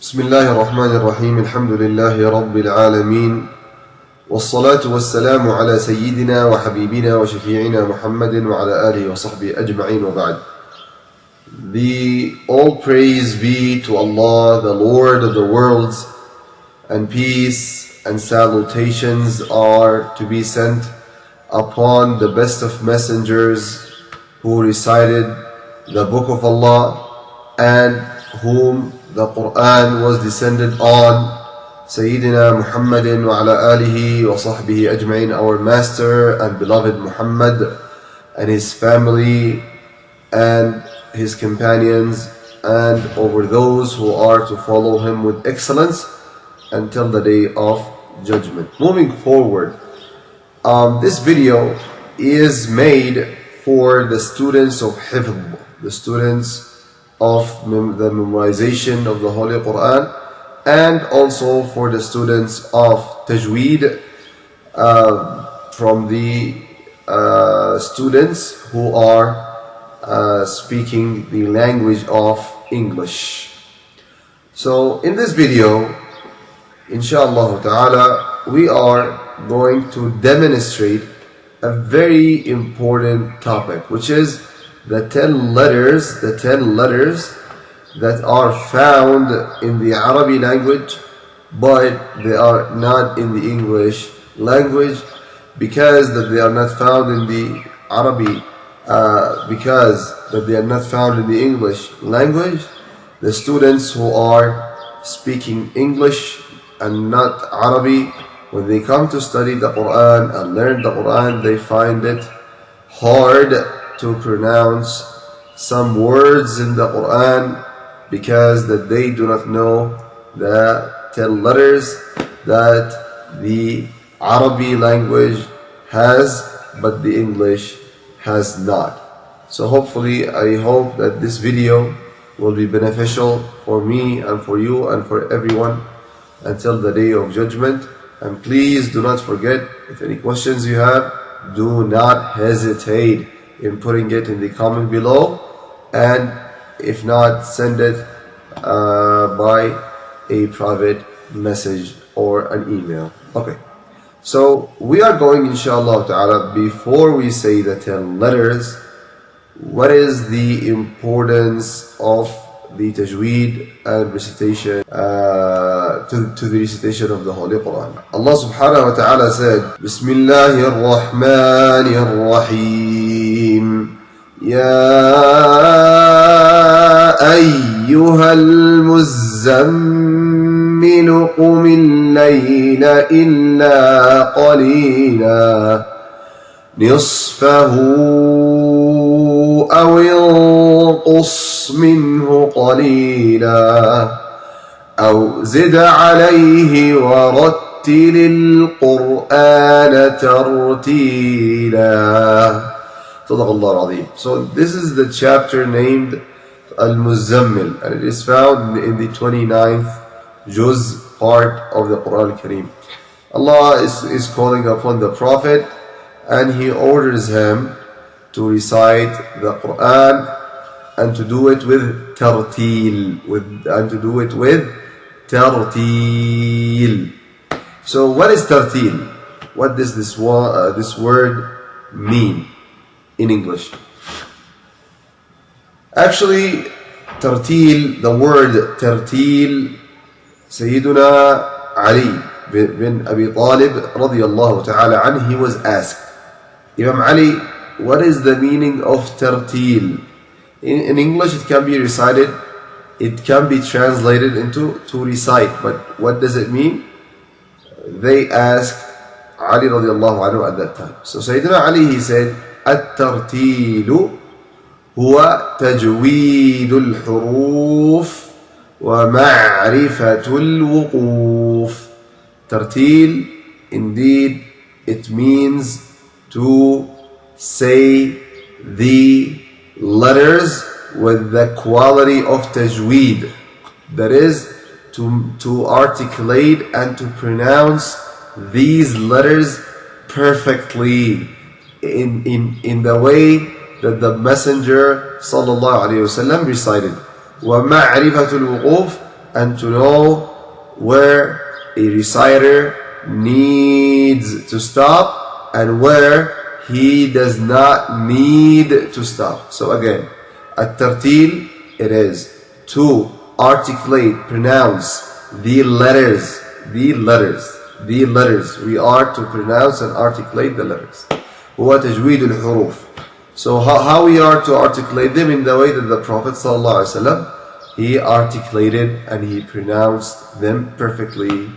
بسم الله الرحمن الرحيم الحمد لله رب العالمين والصلاة والسلام على سيدنا وحبيبنا وشفيعنا محمد وعلى آله وصحبه أجمعين وبعد. All praise be to Allah, the Lord of the worlds, and peace and salutations are to be sent upon the best of messengers who recited the book of Allah and whom the Quran was descended on, Sayyidina Muhammadin wa ala alihi wa sahbihi ajma'in, our master and beloved Muhammad, and his family and his companions, and over those who are to follow him with excellence until the day of judgment. Moving forward, this video is made for the students of Hif'z, the students of the memorization of the Holy Quran, and also for the students of Tajweed, from the students who are speaking the language of English. So in this video, inshallah ta'ala, we are going to demonstrate a very important topic, which is the 10 letters that are found in the Arabic language, but they are not in the English language. Because that they are not found in the Arabic, because that they are not found in the English language, the students who are speaking English and not Arabic, when they come to study the Quran and learn the Quran, they find it hard to pronounce some words in the Quran, because that they do not know the 10 letters that the Arabic language has, but the English has not. So hopefully, I hope that this video will be beneficial for me and for you and for everyone until the day of judgment. And please do not forget, if any questions you have, do not hesitate in putting it in the comment below, and if not, send it by a private message or an email. Okay, so we are going, inshallah ta'ala, before we say the 10 letters, what is the importance of the tajweed and recitation to the recitation of the Holy Quran. Allah subhanahu wa ta'ala said, Bismillahir Rahmanir Rahim, Ya ayyuhal muzzammil qumil layla illa qalila nisfahu أو انقص منه قليلا أو زد عليه ورتل القرآن ترتيلا. صدق الله العظيم. So this is the chapter named Al-Muzammil, and it is found in the 29th juz part of the Quran al-Kareem. Allah is calling upon the Prophet, and he orders him to recite the Quran and to do it with tartil, So what is tartil? What does this word mean in English? Actually, tartil, the word tartil, Sayyiduna Ali bin Abi Talib radiyallahu ta'ala anhu, he was asked, Imam Ali, what is the meaning of tartil? In English, it can be recited, it can be translated into to recite, but what does it mean? They asked Ali radiallahu anhu at that time. So Sayyidina Ali, he said, At-tartilu huwa tajweedul huruf wa ma'rifatul wuquf. Tartil, indeed, it means to say the letters with the quality of tajweed, that is, to articulate and to pronounce these letters perfectly in the way that the Messenger sallallahu alaihi wasallam recited. وَمَعْرِفَةُ الْوُقُوفِ, and to know where a reciter needs to stop and where he does not need to stop. So again, at-tartil, it is to articulate, pronounce the letters. We are to pronounce and articulate the letters. هو تجويد الحروف. So how we are to articulate them? In the way that the Prophet ﷺ, he articulated and he pronounced them perfectly.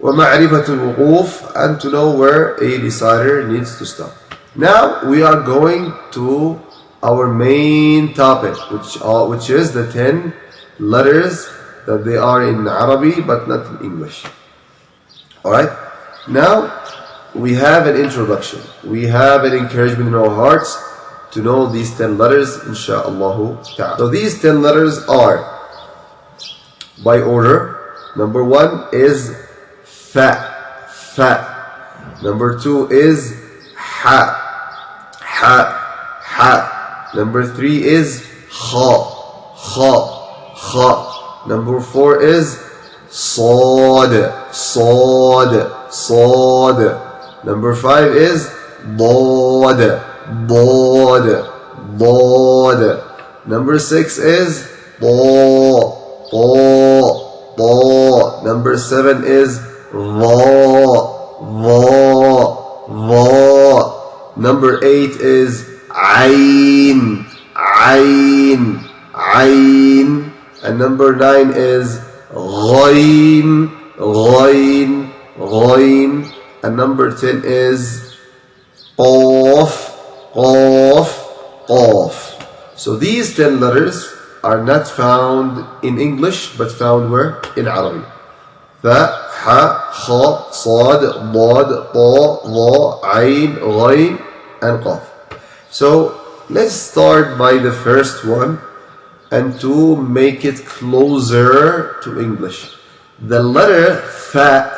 وَمَعْرِفَةُ الْوُقُوف, and to know where a reciter needs to stop. Now we are going to our main topic, which is the 10 letters that they are in Arabic but not in English. Alright? Now we have an introduction. We have an encouragement in our hearts to know these 10 letters, insha'Allah ta'ala. So these 10 letters are by order. Number 1 is fa. Number 2 is ha. Number 3 is kha. Number 4 is sad. Number 5 is dad. Number 6 is ta. Number 7 is va. Number 8 is ayn. And number 9 is ghayn. And number 10 is qaf. So these 10 letters are not found in English but found where? In Arabic. Fa, ha, kha, sad, dad, ta, dha, ayn, ghayn, and qaf. So let's start by the first one and to make it closer to English. The letter fa,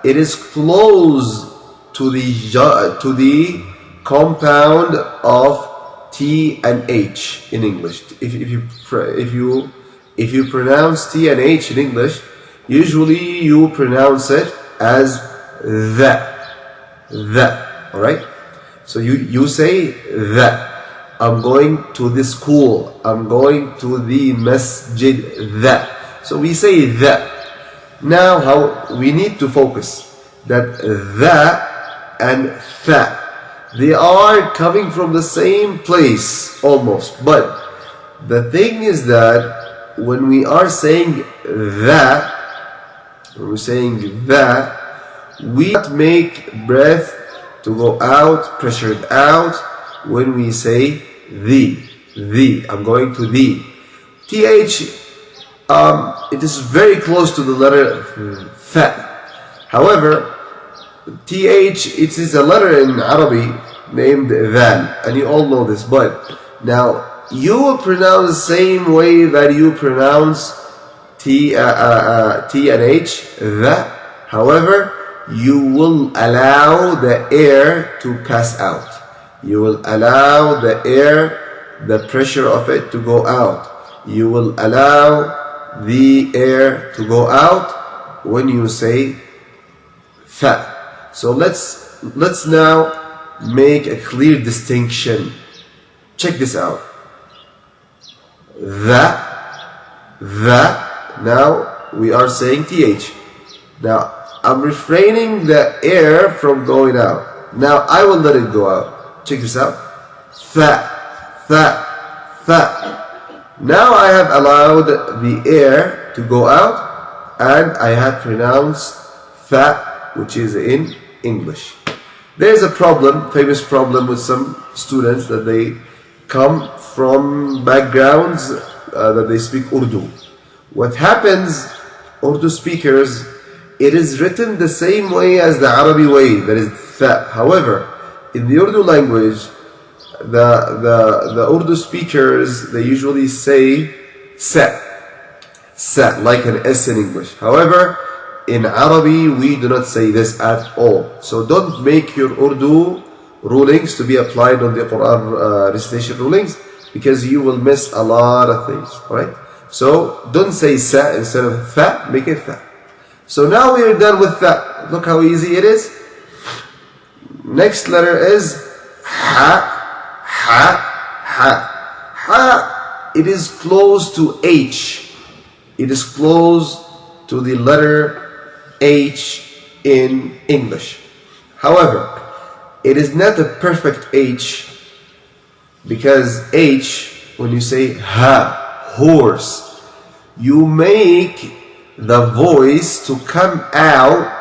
it is close to the compound of T and H in English. If you pronounce T and H in English, usually you pronounce it as the. Alright? So you say the. I'm going to the school. I'm going to the masjid. The. So we say the. Now how we need to focus that the and fa, they are coming from the same place almost. But the thing is that when we are saying the, we not make breath to go out, pressured out when we say the. I'm going to the. TH, it is very close to the letter fa. However, TH, it is a letter in Arabic named dhal, and you all know this. But now you will pronounce the same way that you pronounce T and H, the. However, you will allow the air to pass out. You will allow the air, the pressure of it to go out. You will allow the air to go out when you say fa. So let's now make a clear distinction. Check this out. The. Now we are saying TH. Now I'm refraining the air from going out. Now I will let it go out. Check this out. Fa. Now I have allowed the air to go out and I have pronounced fa, which is in English. There's a problem, famous problem with some students that they come from backgrounds that they speak Urdu. What happens, Urdu speakers, it is written the same way as the Arabic way, that is fa. However, in the Urdu language, the Urdu speakers, they usually say sa, like an S in English. However, in Arabic, we do not say this at all. So don't make your Urdu rulings to be applied on the Quran recitation rulings, because you will miss a lot of things. Alright? So don't say sa instead of tha, make it tha. So now we are done with that. Look how easy it is. Next letter is ha, ha, ha. Ha, it is close to H. It is close to the letter H in English. However, it is not a perfect H, because H, when you say ha, horse, you make the voice to come out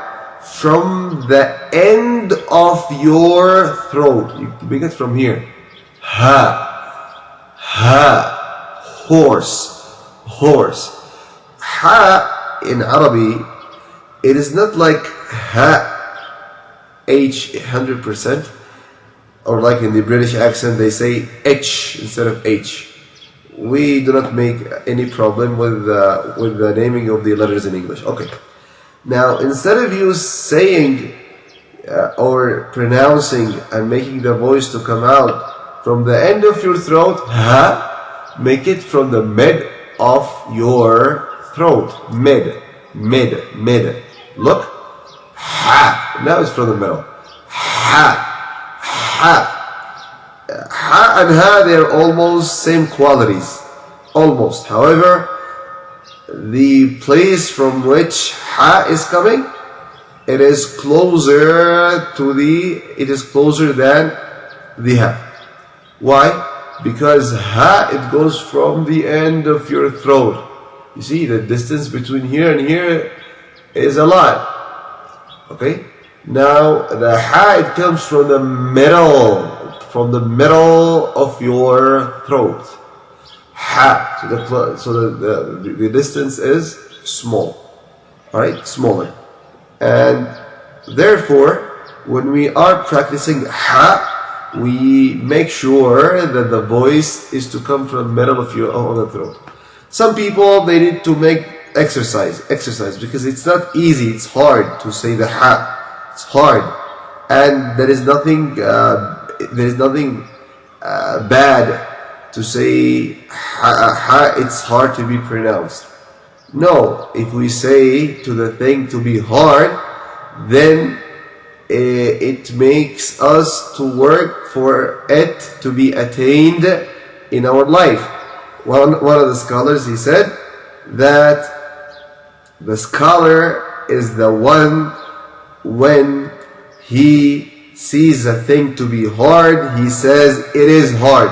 from the end of your throat. You make it from here. Ha, ha, horse, horse. Ha in Arabic, it is not like ha, H 100%, or like in the British accent they say H instead of H. We do not make any problem with the naming of the letters in English. Okay. Now, instead of you saying or pronouncing and making the voice to come out from the end of your throat, ha, make it from the mid of your throat. Mid, mid, mid. Look, ha. Now it's from the middle. Ha, ha. Ha and ha, they are almost same qualities, almost. However, the place from which ha is coming, it is closer than the ha. Why? Because ha, it goes from the end of your throat. You see, the distance between here and here is a lot. Okay? Now, the ha, it comes from the middle of your throat. Ha. So the distance is small. Alright? Smaller. And therefore, when we are practicing ha, we make sure that the voice is to come from the middle of the throat. Some people, they need to make exercise, because it's not easy, it's hard to say the ha. It's hard. And there is nothing bad to say ha, it's hard to be pronounced. No, if we say to the thing to be hard, then it makes us to work for it to be attained in our life. One of the scholars, he said that the scholar is the one, when he sees a thing to be hard, he says it is hard.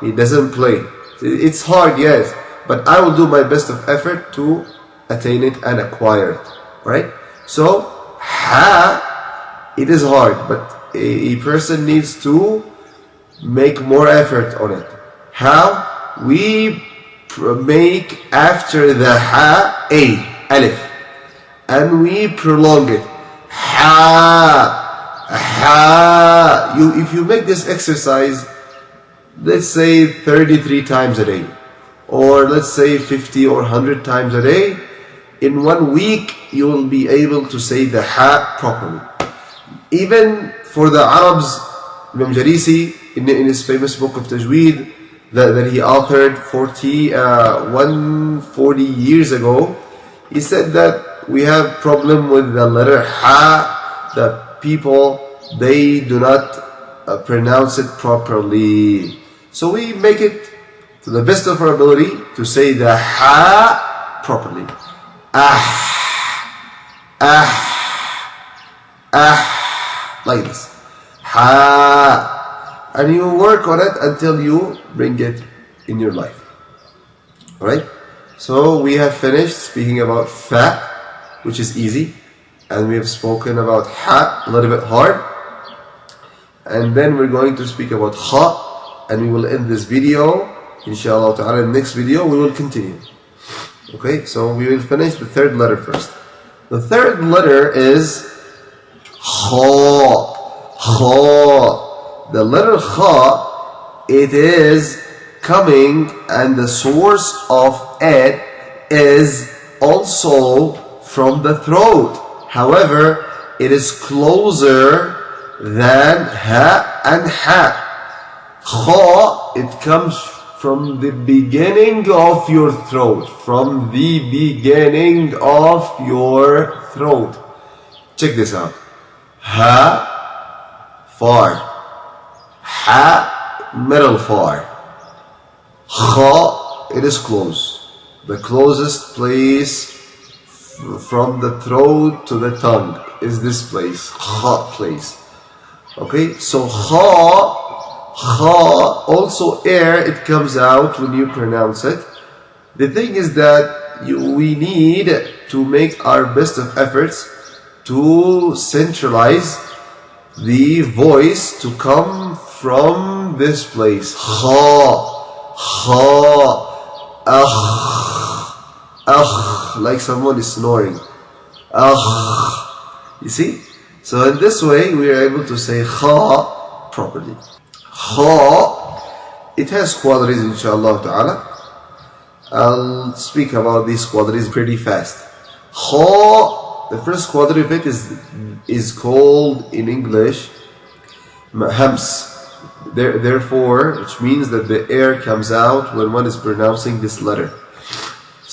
He doesn't play. It's hard, yes, but I will do my best of effort to attain it and acquire it. Right? So ha, it is hard, but a person needs to make more effort on it. How? We make after the ha a, alif, and we prolong it. Ha, ha. If you make this exercise, let's say 33 times a day, or let's say 50 or 100 times a day, in 1 week you will be able to say the ha properly. Even for the Arabs, Imam Jarisi, in his famous book of Tajweed that he authored 140 years ago, he said that we have problem with the letter ha, that people, they do not pronounce it properly. So we make it to the best of our ability to say the ha properly. Ah, ah, ah, like this. Ha. And you work on it until you bring it in your life. Alright? So we have finished speaking about fa, which is easy. And we have spoken about ha, a little bit hard. And then we're going to speak about kha. And we will end this video. Inshallah ta'ala, in the next video we will continue. Okay, so we will finish the third letter first. The third letter is kha. Kha. The letter kha, it is coming, and the source of it is also from the throat. However, it is closer than ha and ha. Kha, it comes from the beginning of your throat. From the beginning of your throat. Check this out. Ha, far. Ha, middle far. Kha, it is close. The closest place from the throat to the tongue is this place. Kha place. Okay, so kha, also air, it comes out when you pronounce it. The thing is that we need to make our best of efforts to centralize the voice to come from this place. Like someone is snoring. You see? So in this way we are able to say kha properly. Kha, it has qualities, inshallah ta'ala. I'll speak about these qualities pretty fast. Kha, the first quality of it is called in English Hif'z. Therefore, which means that the air comes out when one is pronouncing this letter. The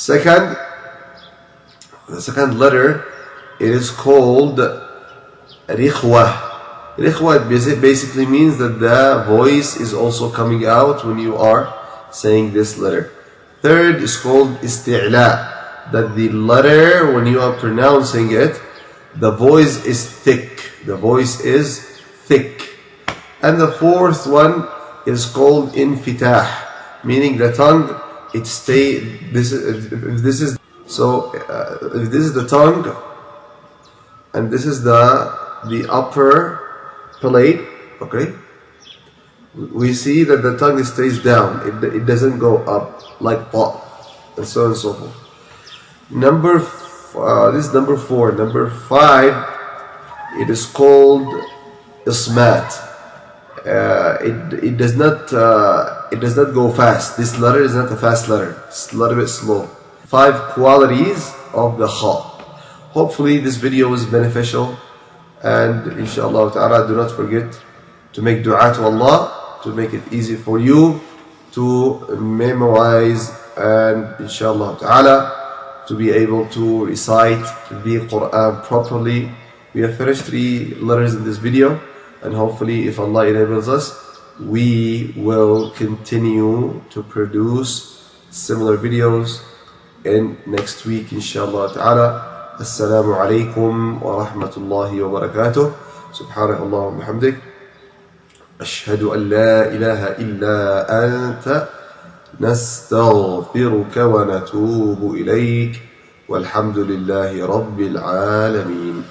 second letter, it is called Rikhwa. Rikhwa basically means that the voice is also coming out when you are saying this letter. Third is called Isti'la, that the letter, when you are pronouncing it, the voice is thick. The voice is thick. And the fourth one is called Infitah, meaning the tongue, it stays. If this is the tongue, and this is the upper palate, okay, we see that the tongue stays down. It doesn't go up like pop, and so on and so forth. This is number 4. Number 5, it is called Ismat. It does not go fast. This letter is not a fast letter. It's a little bit slow. 5 qualities of the kha. Hopefully this video was beneficial, and inshallah ta'ala, do not forget to make dua to Allah to make it easy for you to memorize, and inshallah ta'ala to be able to recite the Quran properly. We have finished 3 letters in this video, and hopefully if Allah enables us, we will continue to produce similar videos in next week, inshallah ta'ala. Assalamu alaikum wa rahmatullahi wa barakatuh. Subhanallah wa bihamdik. Ashhadu an la ilaha illa anta. نستغفرك ونتوب إليك والحمد لله رب العالمين.